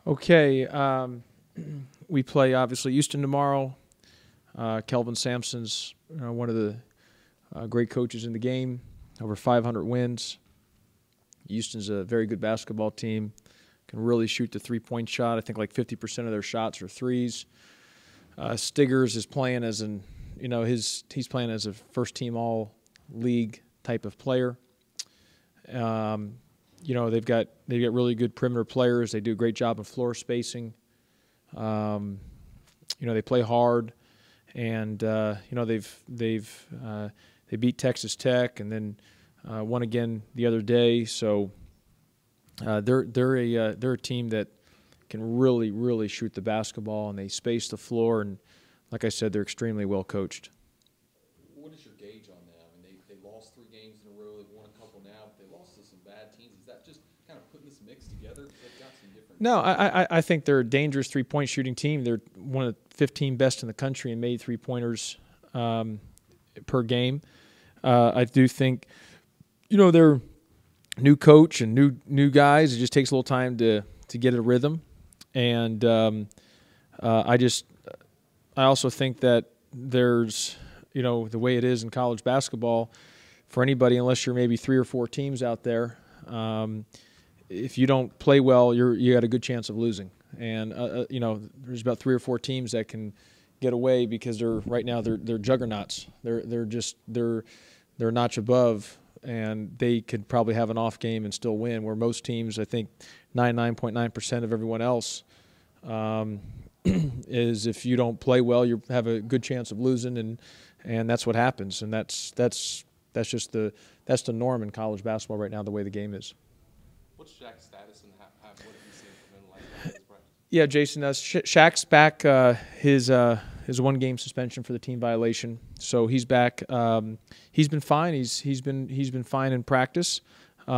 Okay, we play obviously Houston tomorrow. Kelvin Sampson's one of the great coaches in the game, over 500 wins. Houston's a very good basketball team, can really shoot the three-point shot. I think like 50% of their shots are threes. Stiggers is playing as he's playing as a first-team all-league type of player. They've got really good perimeter players. They do a great job of floor spacing. They play hard, and they beat Texas Tech and then won again the other day. So they're a team that can really shoot the basketball, and they space the floor. And like I said, they're extremely well coached. What is your gauge on them? I mean, they lost 3 games in a row. They've won a couple now, but they lost to some bad teams. Is that just kind of putting this mix together? They've got some different. No, I think they're a dangerous three-point shooting team. They're one of the 15 best in the country in made three-pointers per game. I do think, they're new coach and new guys. It just takes a little time to get a rhythm, and I also think that there's the way it is in college basketball for anybody, unless you're maybe 3 or 4 teams out there. If you don't play well, you got a good chance of losing. And there's about 3 or 4 teams that can get away because they're juggernauts. They're a notch above, and they could probably have an off game and still win. Where most teams, I think, 99.9% of everyone else is if you don't play well, you have a good chance of losing, and that's what happens. And that's just the norm in college basketball right now, the way the game is. What's Shaq's status, and what have you seen from him like this practice? Yeah, Jason, Shaq's back. His 1-game suspension for the team violation, so he's back. He's been fine. He's been fine in practice. We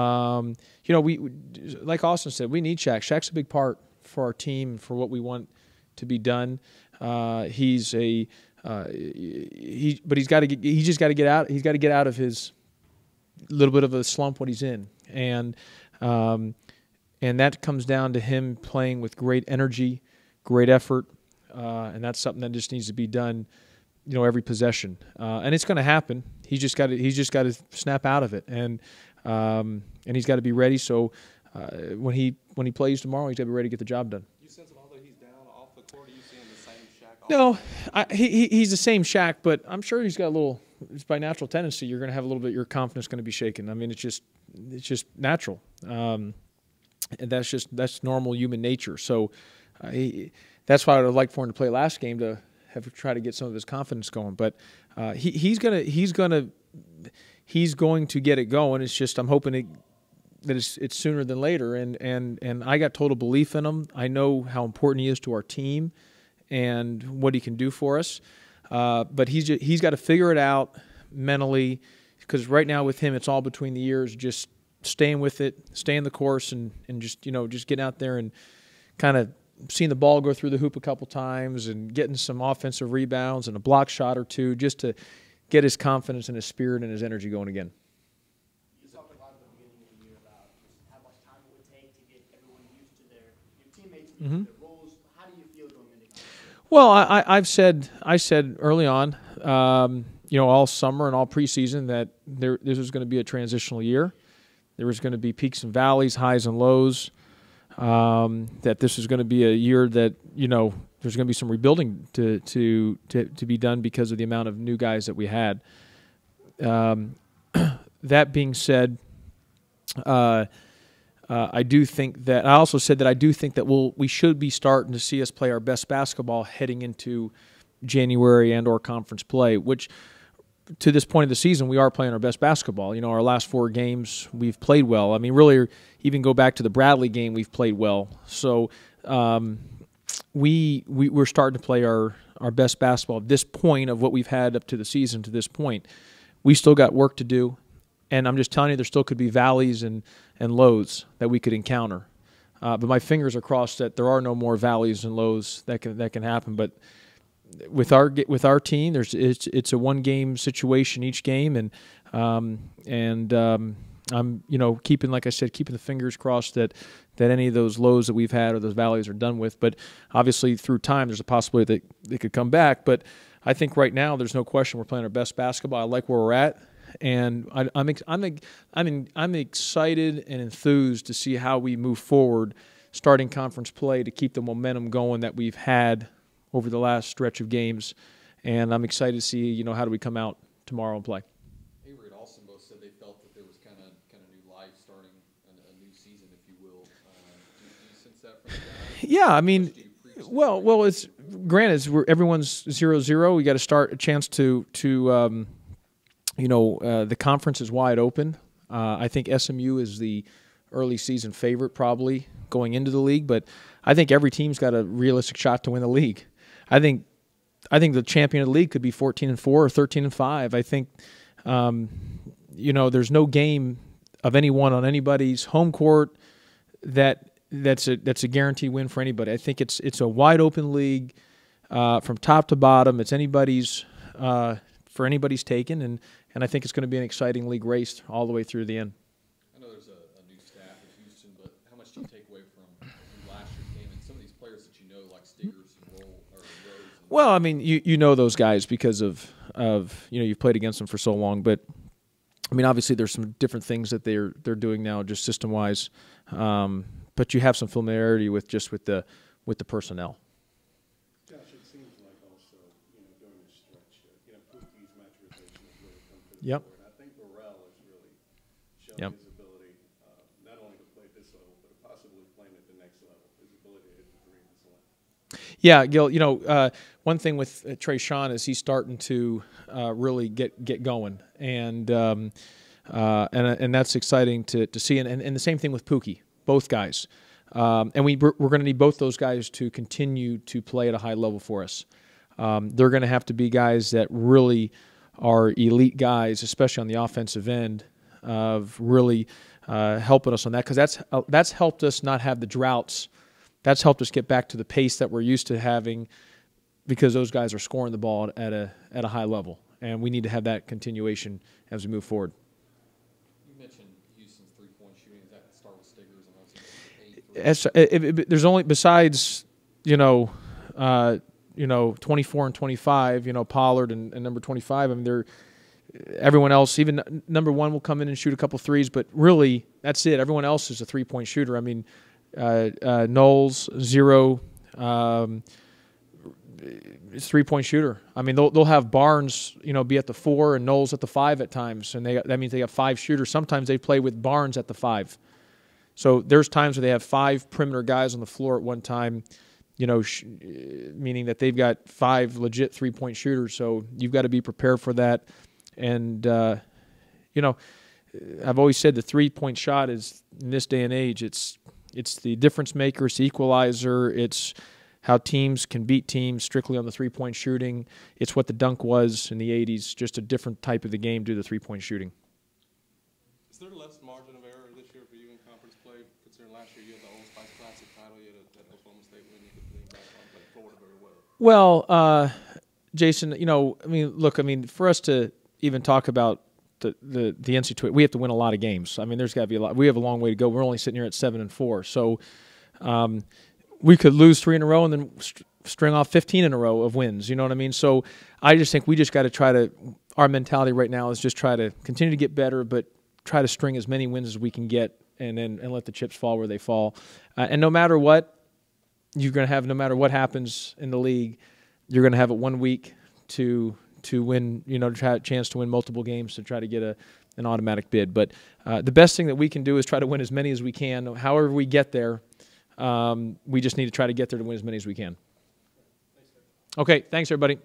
like Austin said, we need Shaq. Shaq's a big part for our team and for what we want to be done. But he's got to get out. He's got to get out of his little bit of a slump what he's in, and that comes down to him playing with great energy, great effort, and that's something that just needs to be done, every possession. And it's going to happen. He's just got to snap out of it, and he's got to be ready. So when he plays tomorrow, he's got to be ready to get the job done. You sense that although he's down off the court, are you seeing the same Shaq? No, he's the same Shaq, but I'm sure he's got a little. It's by natural tendency, you're going to have a little bit. Your confidence going to be shaken. I mean, it's just natural. And that's normal human nature. So that's why I would have liked for him to play last game to have try to get some of his confidence going. But he's going to get it going. It's just I'm hoping that it's sooner than later. And I got total belief in him. I know how important he is to our team and what he can do for us. But he's got to figure it out mentally, because right now with him it's all between the ears, just staying with it, staying the course, and just getting out there and kind of seeing the ball go through the hoop a couple times and getting some offensive rebounds and a block shot or two, just to get his confidence and his spirit and his energy going again. You talked a lot at the beginning of the year about just how much time it would take to get everyone used to your teammates, their roles. How do you feel going into the game? Well, I said early on, all summer and all preseason that this was going to be a transitional year. There was going to be peaks and valleys, highs and lows. That this was going to be a year that there's going to be some rebuilding to be done because of the amount of new guys that we had. That being said, I do think that I also said that I do think that we should be starting to see us play our best basketball heading into January and/or conference play, which to this point of the season we are playing our best basketball. Our last 4 games we've played well. I mean, really, even go back to the Bradley game, we've played well. So we're starting to play our best basketball at this point of what we've had up to the season to this point. We still got work to do, and I'm just telling you, there still could be valleys and lows that we could encounter. But my fingers are crossed that there are no more valleys and lows that can happen. But with our team, it's a 1-game situation each game, and I'm keeping, like I said, keeping the fingers crossed that any of those lows that we've had or those valleys are done with. But obviously, through time, there's a possibility that they could come back. But I think right now, there's no question we're playing our best basketball. I like where we're at, and I'm excited and enthused to see how we move forward, starting conference play to keep the momentum going that we've had over the last stretch of games. And I'm excited to see how do we come out tomorrow and play. Both said they felt that there was kind of new life starting a new season, if you will. Do you sense that from the guys? Yeah, I mean, well, it's granted everyone's 0-0. We got to start a chance to the conference is wide open. I think SMU is the early season favorite probably going into the league, but I think every team's got a realistic shot to win the league. I think the champion of the league could be 14-4 or 13-5. I think. There's no game of anyone on anybody's home court that's a guaranteed win for anybody. I think it's a wide open league from top to bottom. It's anybody's for anybody's taken, and I think it's going to be an exciting league race all the way through the end. I know there's a new staff at Houston, but how much do you take away from last year's game and some of these players that like Stiggers and Rose? Well, I mean, you know those guys because of you've played against them for so long, but I mean, obviously there's some different things that they're doing now, just system wise, but you have some familiarity with the personnel. Josh, it seems like also during this stretch, Pookie's maturation has really come to the Yep. fore. And I think Burrell has really shown Yep. his ability not only to play at this level, but possibly playing at the next level. His ability to hit the three and slam. Yeah, Gil. One thing with Trey Sean is he's starting to really get going, and that's exciting to see. And the same thing with Pookie, both guys. And we're going to need both those guys to continue to play at a high level for us. They're going to have to be guys that really are elite guys, especially on the offensive end, of really helping us on that, because that's helped us not have the droughts. That's helped us get back to the pace that we're used to having, because those guys are scoring the ball at a high level, and we need to have that continuation as we move forward. You mentioned Houston's three-point shooting. Does that start with Stiggers? There's only, besides 24 and 25, Pollard and number 25. I mean, everyone else, even number 1 will come in and shoot a couple threes, but really that's it. Everyone else is a three-point shooter. I mean, Knowles 0. Three-point shooter. I mean, they'll have Barnes, be at the 4 and Knowles at the 5 at times, and that means they have 5 shooters. Sometimes they play with Barnes at the 5. So there's times where they have 5 perimeter guys on the floor at one time, meaning that they've got 5 legit three-point shooters. So you've got to be prepared for that. And I've always said the three-point shot is, in this day and age, it's the difference maker, it's the equalizer, it's how teams can beat teams strictly on the three-point shooting. It's what the dunk was in the 80s, just a different type of the game due to the three-point shooting. Is there less margin of error this year for you in conference play, considering last year you had the Old Spice Classic title, you had that Oklahoma State win, you could lean back on, play Florida very well? Well, Jason, for us to even talk about the NCAA, we have to win a lot of games. I mean, there's got to be a lot. We have a long way to go. We're only sitting here at 7-4, so we could lose 3 in a row and then string off 15 in a row of wins. You know what I mean? So I just think we just got to try to. Our mentality right now is just try to continue to get better, but try to string as many wins as we can get, and let the chips fall where they fall. And no matter what, you're going to have, no matter what happens in the league, you're going to have it 1 week to win, to try a chance to win multiple games to try to get an automatic bid. But the best thing that we can do is try to win as many as we can. However we get there, we just need to try to get there to win as many as we can. Okay, thanks everybody.